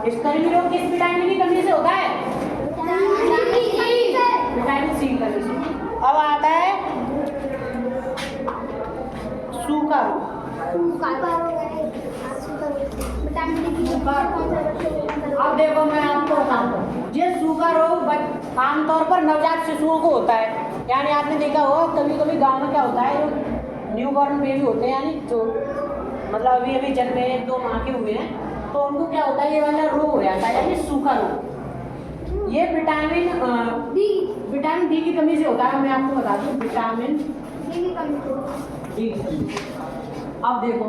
स्तनी रोग किस विटामिन की कमी से होता है? विटामिन सी की कमी से। अब आता है सूखा रोग। अब देखो मैं आपको बताता हूँ, ये सूखा रोग आमतौर पर नवजात शिशुओं को होता है। यानी आपने देखा होगा कभी कभी गांव में क्या होता है, जो न्यू बॉर्न बेबी होते हैं, यानी जो मतलब अभी अभी जन्मे 2 माह के हुए हैं, तो उनको क्या होता है, ये वाला रोग हो जाता है, यानी सूखा रोग। ये विटामिन डी की कमी से होता है। मैं आपको बता दूं, विटामिन डी की कमी। अब देखो,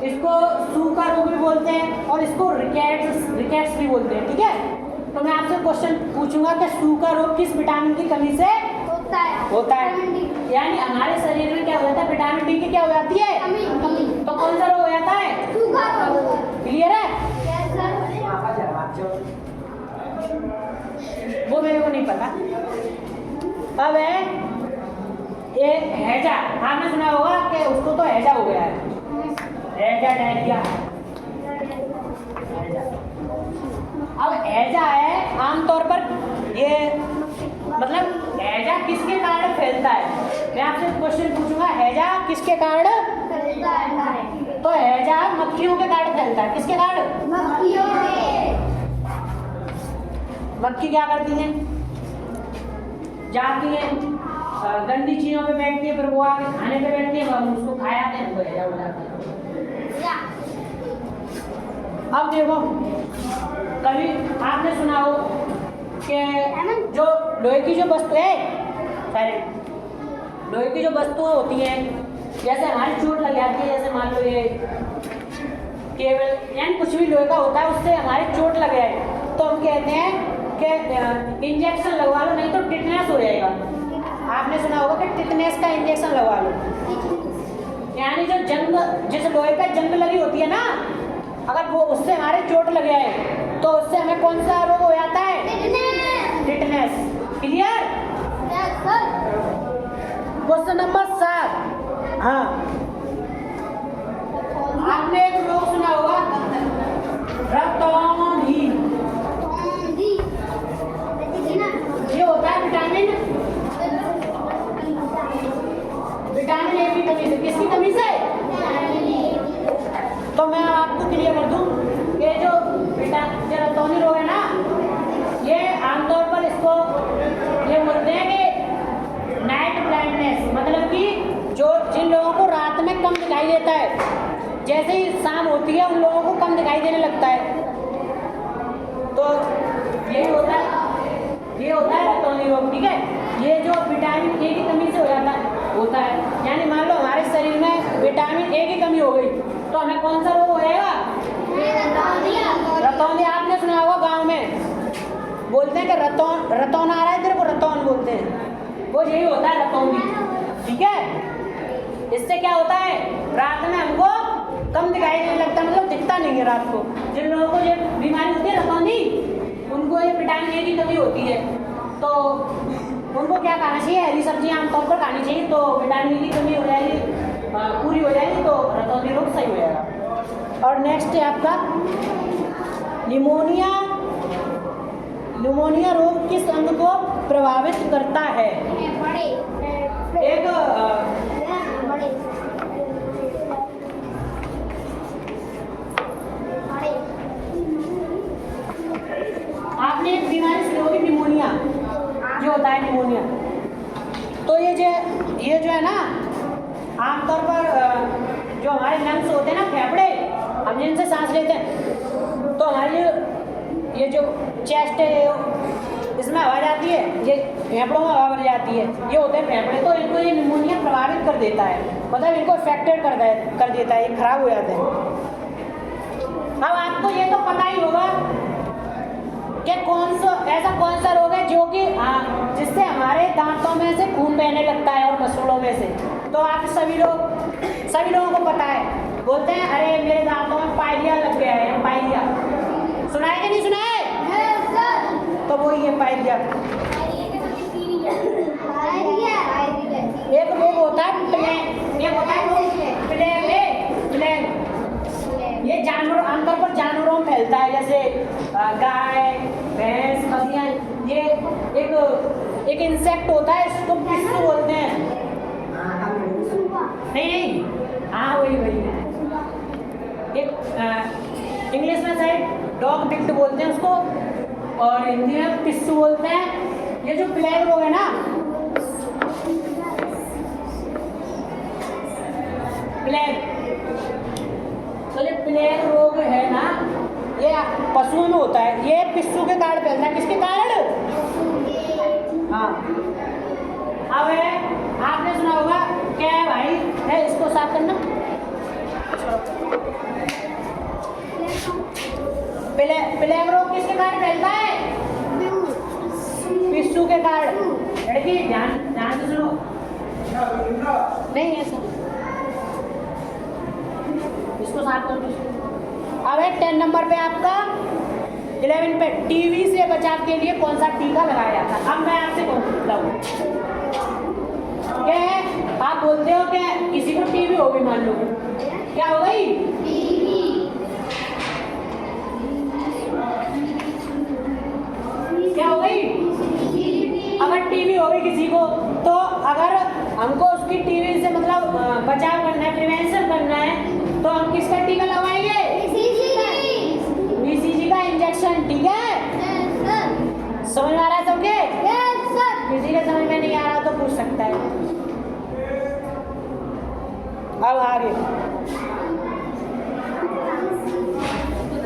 इसको सूखा रोग भी बोलते हैं और इसको रिकेट्स भी बोलते हैं, ठीक है। तो मैं आपसे क्वेश्चन पूछूंगा कि सूखा रोग किस विटामिन की कमी से होता है? यानी हमारे शरीर में क्या हो जाता है, विटामिन डी की क्या हो जाती है कमी। तो कौन सा रोग हो जाता है? सूखा रोग। क्लियर है? वो मेरे को नहीं पता। अब है ये हैजा, आपने सुना होगा कि उसको तो हैजा हो गया है, हैजा डायरिया। अब हैजा है आमतौर पर ये मतलब हैजा किसके कारण फैलता है? मैं आपसे क्वेश्चन पूछूंगा, हैजा किसके कारण फैलता है? तो हैजा मक्खियों के कारण फैलता है। किसके कारण? मक्खियों के। मक्खी क्या करती हैं, जाती हैं गंदी चीजों पे बैठती है, फिर वो आके खाने पे बैठती है, हम उसको खा जाते हैं, तो हैजा हो जाता है। अब देखो, कभी आपने सुना हो कि जो लोहे की जो वस्तु है, लोहे की जो वस्तुएं होती हैं, जैसे हमारी चोट लग जाती है, जैसे मान लो ये केबल यानी कुछ भी लोहे का होता है, उससे हमारी चोट लग जाए तो हम कहते हैं कि इंजेक्शन लगवा लो, नहीं तो टिटनेस हो जाएगा। आपने सुना होगा कि टिटनेस का इंजेक्शन लगवा लो। यानी जो जंग, जिस लोहे पे जंग लगी होती है ना, अगर वो उससे हमारे चोट लग जाए तो उससे हमें कौन सा रोग हो जाता है? टिटनेस। क्लियर? Question number 7। हाँ, आपने एक रोग सुना होगा, रक्तहीन। ये होता है विटामिन ए की कमी से। किसकी कमी से? तो मैं आपको क्लियर कर दूं, ये जो रतौनी रोग है ना, ये आमतौर पर इसको ये बोलते हैं कि नाइट ब्लाइंडनेस, मतलब कि जो जिन लोगों को रात में कम दिखाई देता है, जैसे ही शाम होती है उन लोगों को कम दिखाई देने लगता है, तो यही होता है, ये होता है रतौनी रोग, ठीक है। ये जो विटामिन ए की कमी से होता है। यानी मान लो हमारे शरीर में विटामिन ए की कमी हो गई तो हमें कौन सा रोग हो जाएगा? रतौनी। आपने सुना होगा गांव में बोलते हैं कि रतौन आ रहा है, तेरे को रतौन बोलते हैं, वो यही होता है रतौनी, ठीक है। इससे क्या होता है, रात में हमको कम दिखाई देने लगता है, मतलब दिखता नहीं है रात को। जिन लोगों को ये बीमारी होती है रतौनी, उनको ये विटामिन ए की कमी होती है, तो उनको क्या खाना चाहिए? हरी सब्जियां आमतौर पर खानी चाहिए, तो विटामिन ए की कमी हो जाएगी, पूरी हो जाएगी, तो रतौनी रोग सही हो जाएगा। और नेक्स्ट है आपका निमोनिया। निमोनिया रोग किस अंग को प्रभावित करता है? एक आपने एक बीमारी सुनी होगी, निमोनिया जो होता है, निमोनिया। तो ये जो है ना, आमतौर पर जो हमारे लंग्स होते हैं ना, फेफड़े, हम जिनसे सांस लेते हैं, तो हमारी ये जो चेस्ट है इसमें हवा जाती है, ये फेफड़ों में हवा भर जाती है, ये होते हैं फेफड़े। तो इनको ये निमोनिया प्रभावित कर देता है, मतलब इनको अफेक्टेड कर देता है, ये खराब हो जाते हैं। अब आपको ये तो पता ही होगा कि ऐसा कौन सा रोग है जो कि जिससे हमारे दांतों में से खून बहने लगता है और मसूड़ों में से। तो आप सभी लोगों को पता है, बोलते हैं अरे मेरे दांतों में पाइलिया लग गया है, पाइलिया। सुना है कि नहीं सुना है? तो वो ये पाइलिया। एक रोग होता है प्लेग, एक होता है प्लेग। ये जानवर आमतौर पर जानवरों में फैलता है, जैसे गाय, भैंस, बकरियाँ, ये एक इंसेक्ट होता है, इसको पिस्सू बोलते हैं। नहीं, हाँ वही एक इंग्लिश में शायद डॉग बिट बोलते हैं उसको, और हिंदी में पिस्सू बोलते हैं। ये जो प्लेग रोग है ना, प्लेग, तो ये प्लेग रोग है ना, ये पशुओं में होता है। ये पिस्सू के कारण फैलता है। किसके कारण? हाँ, अब है, आपने सुना होगा क्या है भाई, है इसको साफ करना। प्लेग रोग किसके कारण फैलता है? पिस्सू के कारण। लड़की ध्यान से सुनो, नहीं ऐसा, इसको साफ कर दो। अब है 10 नंबर पे आपका 11 पे टीवी से बचाव के लिए कौन सा टीका लगाया जाता है? अब मैं आपसे पूछता हूँ, क्या है, आप बोलते हो कि किसी को टीवी होगी, मान लो क्या हो गई? क्या हो गई? अगर टीवी हो गई किसी को, तो अगर हमको उसकी टीवी से मतलब बचाव करना है, प्रिवेंशन करना है, तो हम किसका टीका लगवाएंगे? BCG का इंजेक्शन। ठीक है, समझ में आ रहा है सबके? किसी के समझ में नहीं आ रहा तो पूछ सकता है। अब आगे,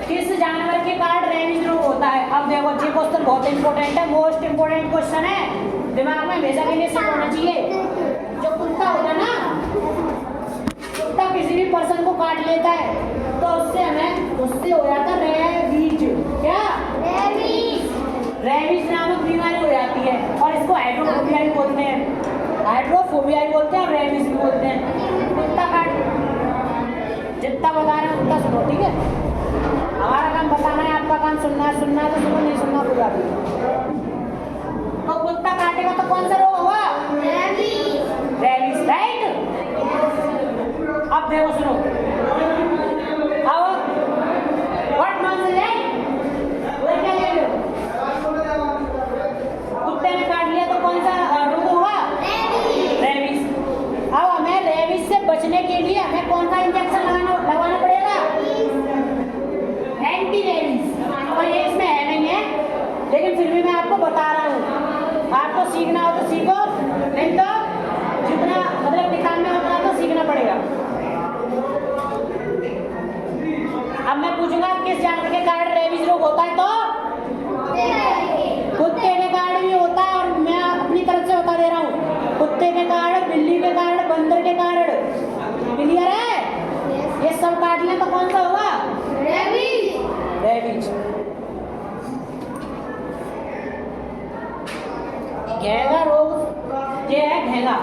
किस जानवर के कारण रेबीज रोग होता है? अब देखो, ये क्वेश्चन बहुत इंपॉर्टेंट है, मोस्ट इंपॉर्टेंट क्वेश्चन है, दिमाग में हमेशा के लिए सेट होना चाहिए। जो कुत्ता होता है ना, कुत्ता किसी भी पर्सन को काट लेता है तो उससे हो जाता है रेबीज। क्या? रेबीज नामक बीमारी हो जाती है, और इसको हाइड्रोफोबिया भी बोलते हैं। हाइड्रोफोबिया भी बोलते हैं और रेबीज भी बोलते हैं। कुत्ता काट, जितना बता रहे हैं उतना सुनो, ठीक है? हमारा काम बताना है, आपका काम सुनना है। सुनना है तो सुनो, नहीं सुनना कोई बात नहीं। तो कुत्ता काटेगा तो कौन सा रोग होगा? Rabies, right? अब देखो सुनो, अब व्हाट नॉनसेंस है, वो क्या ले रहे हो? कुत्ते ने काट लिया तो कौन सा रोग होगा? रेबीज। अब हमें रेबीज से बचने के लिए हमें कौन सा इंजेक्शन लगवाना पड़ेगा? Anti rabies. और ये इसमें है नहीं है, लेकिन फिर भी मैं आपको बता रहा हूँ। आपको सीखना हो तो सीखो, नहीं तो जितना मतलब किताब में उतना तो सीखना पड़ेगा। अब मैं पूछूंगा किस जानवर के कारण रेबीज रोग होता है, तो कुत्ते के कारण भी होता है, और मैं अपनी तरफ से बता दे रहा हूँ, कुत्ते के कारण, बिल्ली के कारण, बंदर के कारण। क्लियर है? ये सब काट लें तो कौन सा होगा? रेबीज। घेंगा रोग, ये है घेंगा।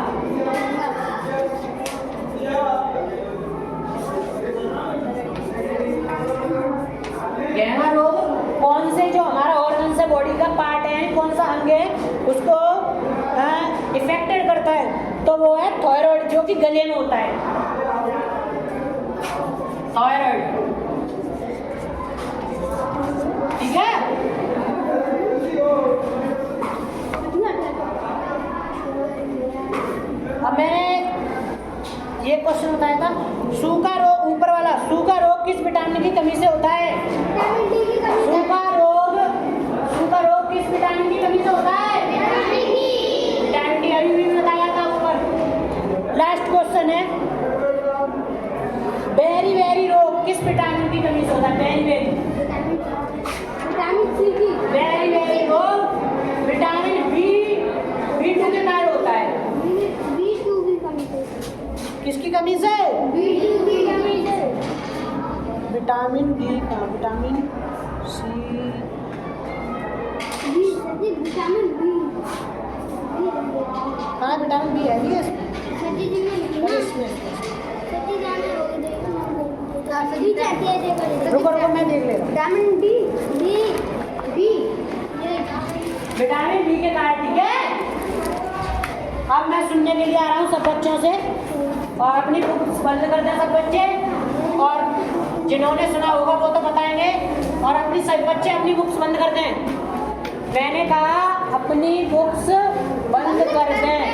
घेंगा रोग कौन से, जो हमारा ऑर्गन से, बॉडी का पार्ट है, कौन सा अंग है, उसको इफेक्टेड करता है? तो वो है थायराइड, जो कि गले में होता है। थायराइड, ठीक है? अब मैंने ये क्वेश्चन बताया था, सूखा रोग, ऊपर वाला, सूखा रोग किस विटामिन की कमी से होता है? सूखा रोग किस विटामिन की कमी से होता है? Vitamin D. अभी भी बताया था ऊपर। लास्ट क्वेश्चन है, बेरी बेरी रोग किस विटामिन की कमी से होता है? बेरी बेरी रोग विटामिन B2 के कारण होता है। किसकी कमी से? विटामिन डी का, विटामिन सी, हाँ विटामिन बी है, ठीक है इसमें। रुको मैं देख ले रहा हूँ। विटामिन बी विटामिन बी के कारण, ठीक है? अब मैं सुनने के लिए आ रहा हूँ सब बच्चों से, और अपनी बुक बंद कर दें सब बच्चे, और जिन्होंने सुना होगा वो तो बताएंगे। और अपनी सभी बच्चे अपनी बुक्स बंद कर दें। मैंने कहा अपनी बुक्स बंद कर दें।